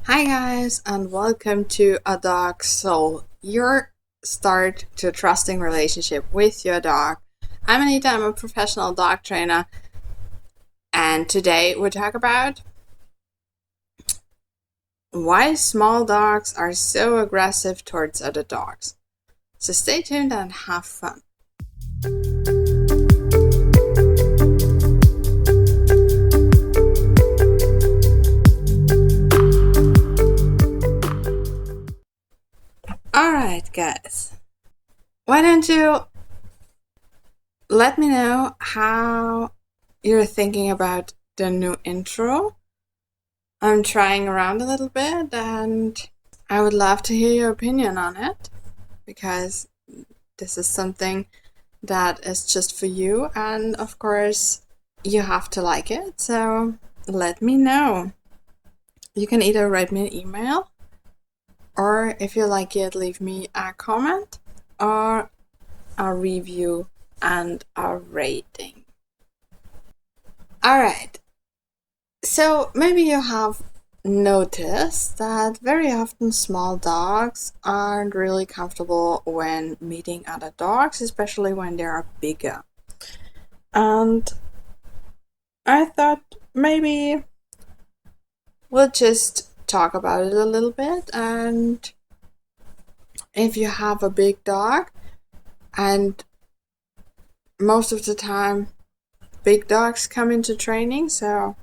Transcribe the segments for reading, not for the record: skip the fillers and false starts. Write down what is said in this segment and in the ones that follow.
Hi guys, and welcome to A Dog Soul, your start to a trusting relationship with your dog. I'm Anita, I'm a professional dog trainer, and today we talk about why small dogs are so aggressive towards other dogs. So stay tuned and have fun. Alright guys, why don't you let me know how you're thinking about the new intro? I'm trying around a little bit and I would love to hear your opinion on it because this is something that is just for you, and of course, you have to like it. So let me know. You can either write me an email, or if you like it, leave me a comment or a review and a rating. Alright, so maybe you have noticed that very often small dogs aren't really comfortable when meeting other dogs, especially when they are bigger. And I thought maybe we'll just talk about it a little bit. And if you have a big dog, and most of the time big dogs come into training, so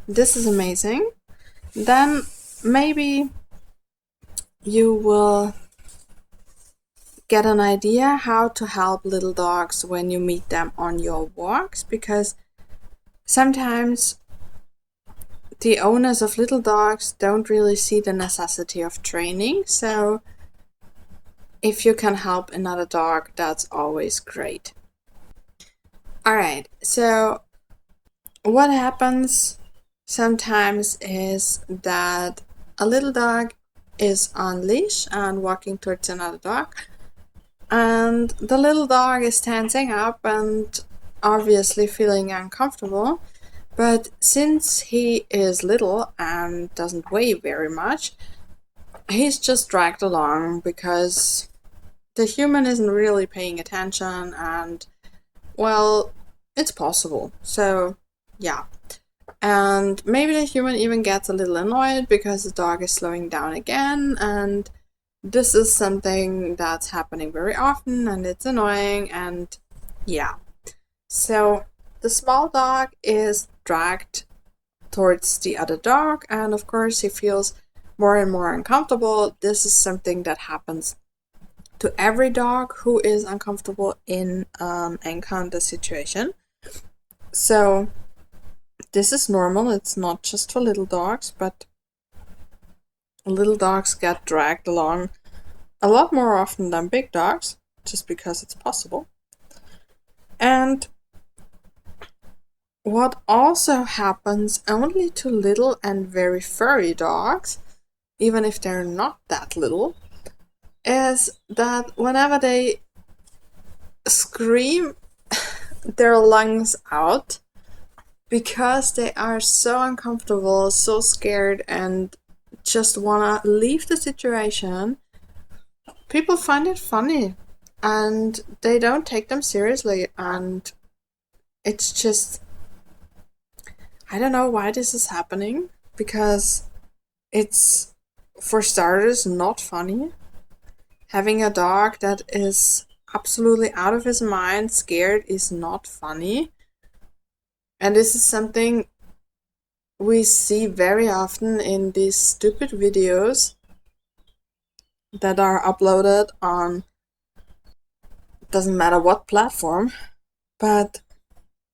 this is amazing, then maybe you will get an idea how to help little dogs when you meet them on your walks, because sometimes the owners of little dogs don't really see the necessity of training. So if you can help another dog, that's always great. Alright, so what happens sometimes is that a little dog is on leash and walking towards another dog, and the little dog is tensing up and obviously feeling uncomfortable. But since he is little and doesn't weigh very much, he's just dragged along because the human isn't really paying attention, and well, it's possible. So yeah. And maybe the human even gets a little annoyed because the dog is slowing down again, and this is something that's happening very often and it's annoying, and yeah. So the small dog is dragged towards the other dog, and of course he feels more and more uncomfortable. This is something that happens to every dog who is uncomfortable in an encounter situation. So this is normal. It's not just for little dogs, but little dogs get dragged along a lot more often than big dogs, just because it's possible. And what also happens only to little and very furry dogs, even if they're not that little, is that whenever they scream their lungs out because they are so uncomfortable, so scared, and just wanna leave the situation, people find it funny and they don't take them seriously. And it's just, I don't know why this is happening, because it's, for starters, not funny. Having a dog that is absolutely out of his mind, scared, is not funny. And this is something we see very often in these stupid videos that are uploaded on, doesn't matter what platform, but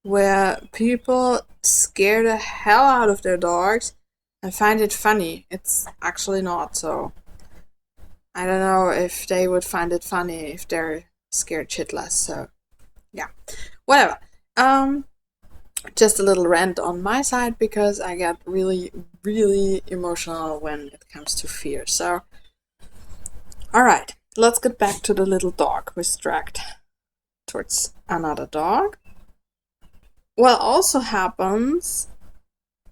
where people scare the hell out of their dogs and find it funny. It's actually not. So I don't know if they would find it funny if they're scared shitless. So yeah, whatever. Just a little rant on my side, because I get really, really emotional when it comes to fear. So alright, let's get back to the little dog who's dragged towards another dog. What also happens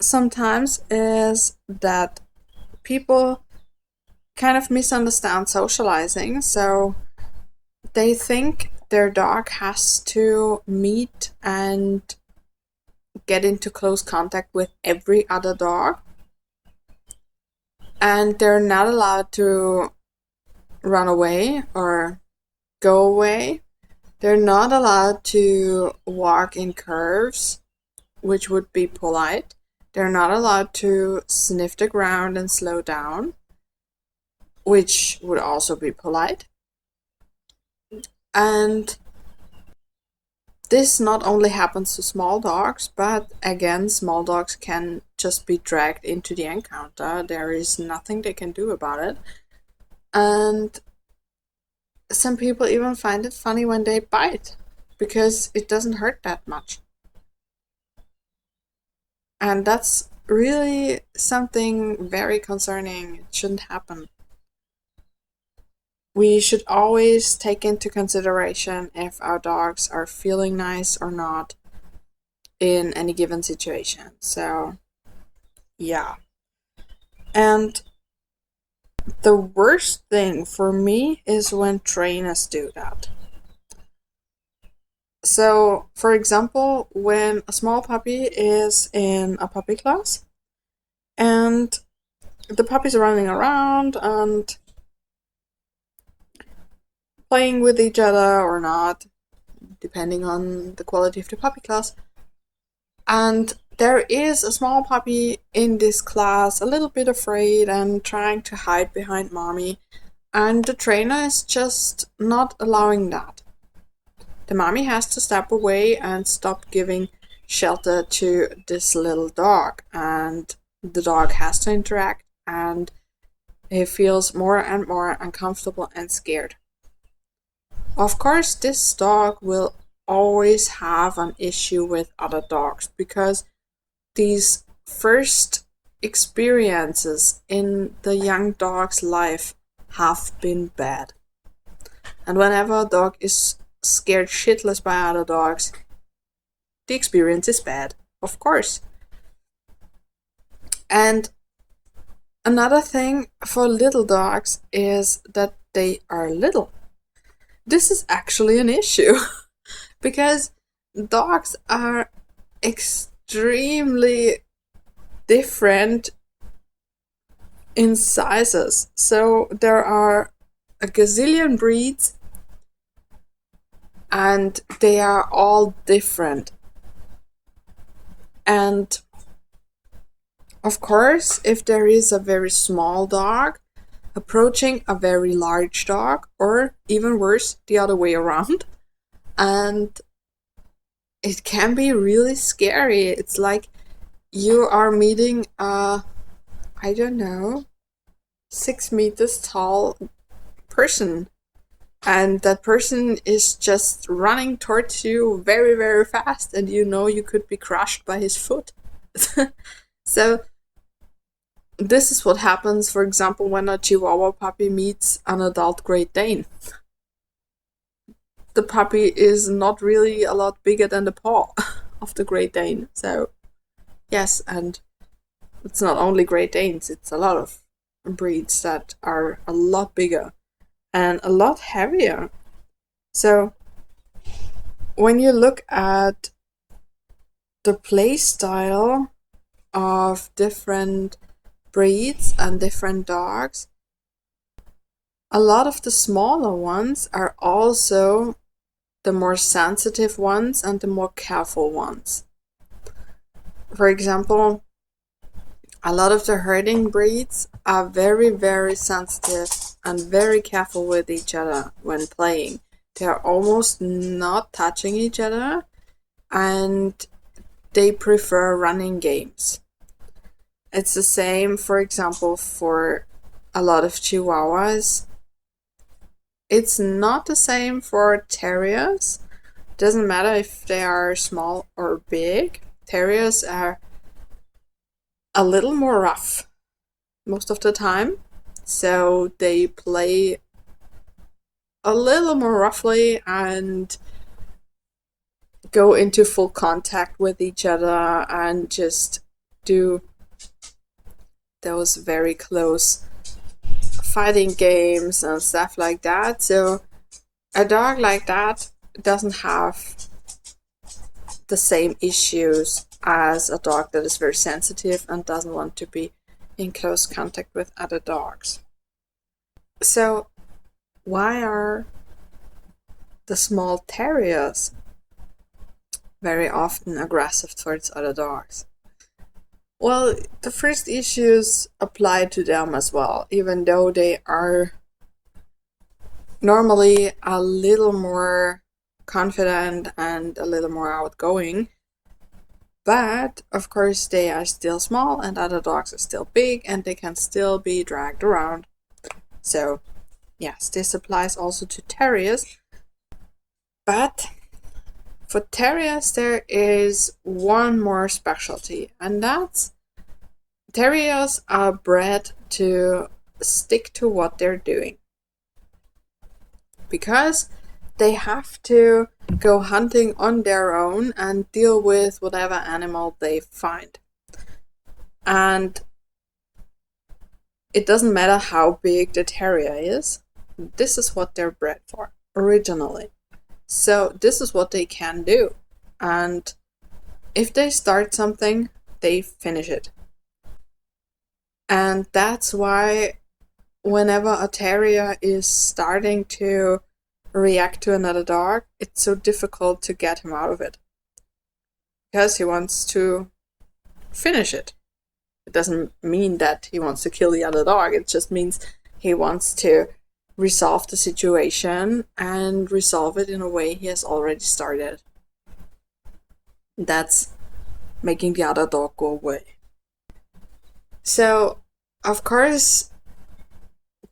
sometimes is that people kind of misunderstand socializing. So they think their dog has to meet and get into close contact with every other dog, and they're not allowed to run away or go away. They're not allowed to walk in curves, which would be polite. They're not allowed to sniff the ground and slow down, which would also be polite. And this not only happens to small dogs, but again, small dogs can just be dragged into the encounter. There is nothing they can do about it. And some people even find it funny when they bite, because it doesn't hurt that much. And that's really something very concerning. It shouldn't happen. We should always take into consideration if our dogs are feeling nice or not in any given situation. So, yeah. And the worst thing for me is when trainers do that. So, for example, when a small puppy is in a puppy class and the puppies are running around and playing with each other or not, depending on the quality of the puppy class. And there is a small puppy in this class, a little bit afraid and trying to hide behind mommy, and the trainer is just not allowing that. The mommy has to step away and stop giving shelter to this little dog, and the dog has to interact, and he feels more and more uncomfortable and scared. Of course, this dog will always have an issue with other dogs, because these first experiences in the young dog's life have been bad. And whenever a dog is scared shitless by other dogs, the experience is bad, of course. And another thing for little dogs is that they are little. This is actually an issue because dogs are extremely different in sizes. So there are a gazillion breeds and they are all different. And of course, if there is a very small dog approaching a very large dog, or even worse, the other way around, and it can be really scary. It's like you are meeting a, I don't know, 6 meters tall person, and that person is just running towards you very, very fast, and you know you could be crushed by his foot. So this is what happens, for example, when a Chihuahua puppy meets an adult Great Dane. The puppy is not really a lot bigger than the paw of the Great Dane. So, yes, and it's not only Great Danes, it's a lot of breeds that are a lot bigger and a lot heavier. So, when you look at the play style of different breeds and different dogs, a lot of the smaller ones are also the more sensitive ones and the more careful ones. For example, a lot of the herding breeds are very, very sensitive and very careful with each other when playing. They are almost not touching each other, and they prefer running games. It's the same, for example, for a lot of Chihuahuas. It's not the same for terriers. Doesn't matter if they are small or big. Terriers are a little more rough most of the time, so they play a little more roughly and go into full contact with each other and just do those very close fighting games and stuff like that. So a dog like that doesn't have the same issues as a dog that is very sensitive and doesn't want to be in close contact with other dogs. So why are the small terriers very often aggressive towards other dogs? Well, the first issues apply to them as well, even though they are normally a little more confident and a little more outgoing. But of course, they are still small and other dogs are still big and they can still be dragged around. So, yes, this applies also to terriers. But for terriers, there is one more specialty, and that's terriers are bred to stick to what they're doing, because they have to go hunting on their own and deal with whatever animal they find. And it doesn't matter how big the terrier is, this is what they're bred for originally. So this is what they can do. And if they start something, they finish it. And that's why whenever a terrier is starting to react to another dog, it's so difficult to get him out of it, because he wants to finish it. It doesn't mean that he wants to kill the other dog, it just means he wants to resolve the situation and resolve it in a way he has already started. That's making the other dog go away. So, of course,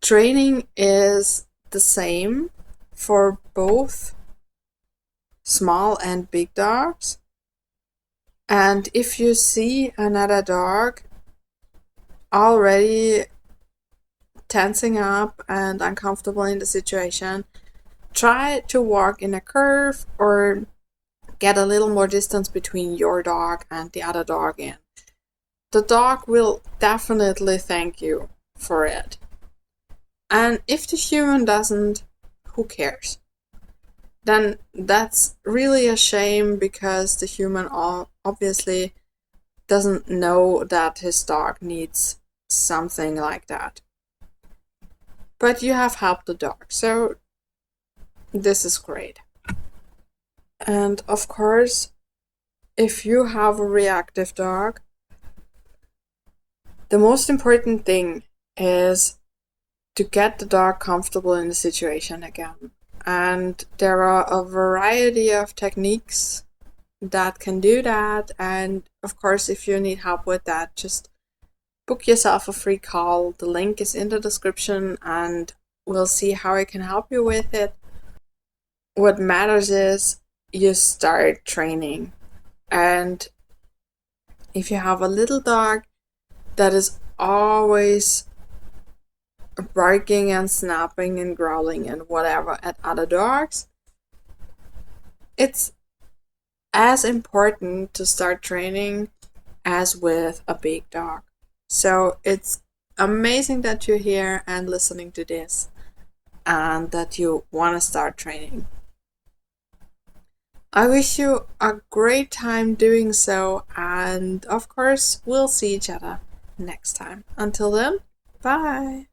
training is the same for both small and big dogs. And if you see another dog already tensing up and uncomfortable in the situation, try to walk in a curve or get a little more distance between your dog and the other dog in. The dog will definitely thank you for it. And if the human doesn't, who cares? Then that's really a shame, because the human obviously doesn't know that his dog needs something like that. But you have helped the dog, so this is great. And of course, if you have a reactive dog, the most important thing is to get the dog comfortable in the situation again. And there are a variety of techniques that can do that. And of course, if you need help with that, just book yourself a free call. The link is in the description and we'll see how I can help you with it. What matters is you start training. And if you have a little dog that is always barking and snapping and growling and whatever at other dogs, it's as important to start training as with a big dog. So it's amazing that you're here and listening to this and that you want to start training. I wish you a great time doing so, and of course we'll see each other next time. Until then, bye!